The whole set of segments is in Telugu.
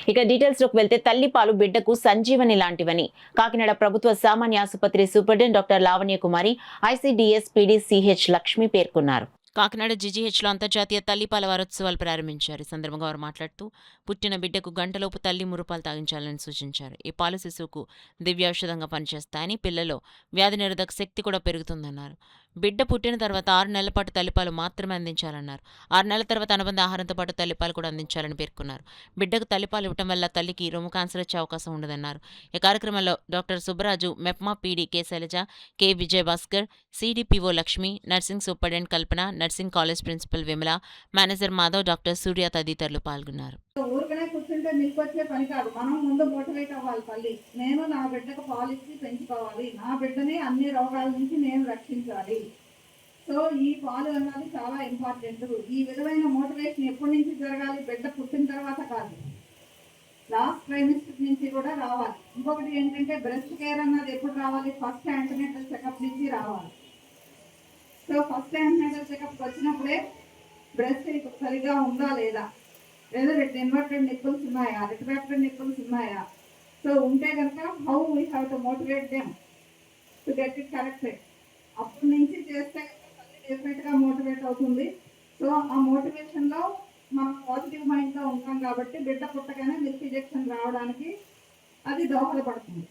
ఇక డీటెయిల్స్ లోకి వెళ్తే తల్లిపాలు బిడ్డకు సంజీవని లాంటివని కాకినాడ ప్రభుత్వ సామాన్య ఆసుపత్రి సూపరింటెండెంట్ డాక్టర్ లావణ్య కుమారి, ఐసీడీఎస్ పీడీ సిహెచ్ లక్ష్మి పేర్కొన్నారు. కాకినాడ జీజీహెచ్లో అంతర్జాతీయ తల్లిపాల వారోత్సవాలు ప్రారంభించారు. ఈ సందర్భంగా వారు మాట్లాడుతూ పుట్టిన బిడ్డకు గంటలోపు తల్లి మురుపాలు తాగించాలని సూచించారు. ఈ పాలు శిశువుకు దివ్యౌషధంగా పనిచేస్తాయని, పిల్లలో వ్యాధి నిరోధక శక్తి కూడా పెరుగుతుందన్నారు. బిడ్డ పుట్టిన తర్వాత 6 నెలల పాటు తల్లిపాలు మాత్రమే అందించాలన్నారు. 6 నెలల తర్వాత అనుబంధ ఆహారంతో పాటు తల్లిపాలు కూడా అందించాలని పేర్కొన్నారు. బిడ్డకు తల్లిపాలు ఇవ్వటం వల్ల తల్లికి రొమ్ము క్యాన్సర్ వచ్చే అవకాశం ఉండదన్నారు. ఈ కార్యక్రమంలో doctor Subbaraju, MEPMA PD K Sailaja, K Vijayabhaskar, CDPO Lakshmi, nursing superintendent Kalpana, nursing college principal Vimala, manager Madhav, doctor Surya తదితరులు పాల్గొన్నారు. ఊరికనే కూర్చుంటే మిల్క్ వచ్చే పని కాదు. మనం ముందు మోటివేట్ అవ్వాలి. తల్లి నేను నా బిడ్డకు పాలు ఇచ్చి పెంచుకోవాలి, నా బిడ్డని అన్ని రోగాల నుంచి నేను రక్షించాలి. సో ఈ పాలు అన్నది చాలా ఇంపార్టెంట్. ఈ విధమైన మోటివేషన్ ఎప్పటి నుంచి జరగాలి? బిడ్డ పుట్టిన తర్వాత కాదు, లాస్ట్ ట్రైమిస్టర్ నుంచి కూడా రావాలి. ఇంకొకటి ఏంటంటే బ్రెస్ట్ కేర్ అన్నది ఎప్పుడు రావాలి? ఫస్ట్ యాంటీనేటల్ చెకప్ నుంచి రావాలి. సో ఫస్ట్ యాంటీనేటల్ చెకప్ వచ్చినప్పుడే బ్రెస్ట్ సరిగా ఉందా లేదా, లేదా ఇన్వర్టెడ్ నిప్పుల్స్ ఉన్నాయా, రిట్రాక్టెడ్ నిప్పుల్స్ ఉన్నాయా. సో ఉంటే కనుక how we have to motivate them to get it corrected. అప్పటి నుంచి చేస్తే తల్లి డెఫినెట్గా మోటివేట్ అవుతుంది. సో ఆ మోటివేషన్లో మనం పాజిటివ్ మైండ్తో ఉంటాం కాబట్టి బిడ్డ పుట్టగానే మిల్క్ ఇంజెక్షన్ రావడానికి అది దోహదపడుతుంది.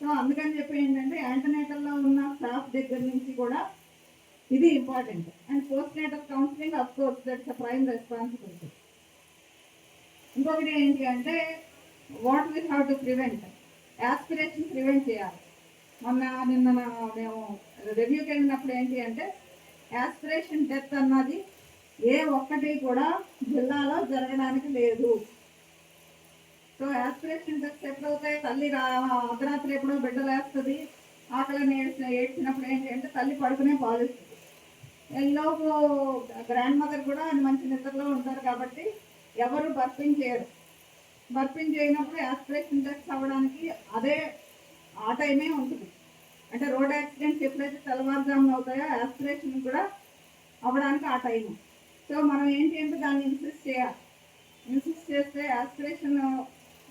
సో అందుకని చెప్పి ఏంటంటే యాంటీనేటల్లో ఉన్న స్టాఫ్ దగ్గర నుంచి కూడా ఇది important. And post natal counselling of course that's a prime responsibility. ఇంకొకటి ఏంటి అంటే what we have to prevent, aspiration prevent చేయాలి. నిన్న మేము రివ్యూకి వెళ్ళినప్పుడు ఏంటి అంటే యాస్పిరేషన్ డెత్ అన్నది ఏ ఒక్కటి కూడా జిల్లాలో జరగడానికి లేదు. సో యాస్పిరేషన్ డెత్ ఎప్పుడవుతాయి? తల్లి అర్ధరాత్రి ఎప్పుడో బిడ్డలేస్తుంది, ఆకలిని ఏడ్చినప్పుడు ఏంటి అంటే తల్లి పడుకునే పాలిస్తుంది. ఎల్లోపు గ్రాండ్ మదర్ కూడా మంచి నిద్రలో ఉంటారు కాబట్టి ఎవరు బర్పింగ్ చేయరు. బర్పింగ్ చేయనప్పుడు యాస్పిరేషన్ డెత్స్ అవ్వడానికి అదే ఆ టైమే ఉంటుంది. అంటే రోడ్ యాక్సిడెంట్స్ ఎప్పుడైతే తెల్లవారుజామున అవుతాయో యాస్పిరేషన్ కూడా అవ్వడానికి ఆ టైము. సో మనం ఏంటి అంటే దాన్ని ఇన్సిస్ట్ చేయాలి. ఇన్సిస్ట్ చేస్తే యాస్పిరేషన్,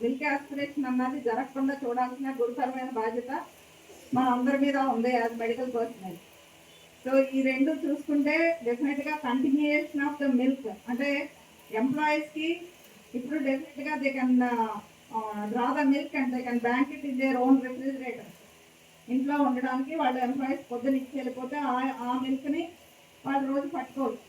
మిల్క్ యాస్పిరేషన్ అన్నది జరగకుండా చూడాల్సిన గురుతరమైన బాధ్యత మన అందరి మీద ఉంది యాజ్ మెడికల్ పర్సనల్. సో ఈ రెండు చూసుకుంటే డెఫినెట్గా కంటిన్యూయేషన్ ఆఫ్ ద మిల్క్, అంటే ఎంప్లాయీస్కి ఇప్పుడు డెఫినెట్గా they can draw the milk and they can bank it in their own refrigerator. ఇంట్లో ఉండడానికి వాళ్ళు ఎంప్లాయీస్ పొద్దున ఇచ్చి వెళ్ళిపోతే ఆ మిల్క్ని వాళ్ళు రోజు పట్టుకోవచ్చు.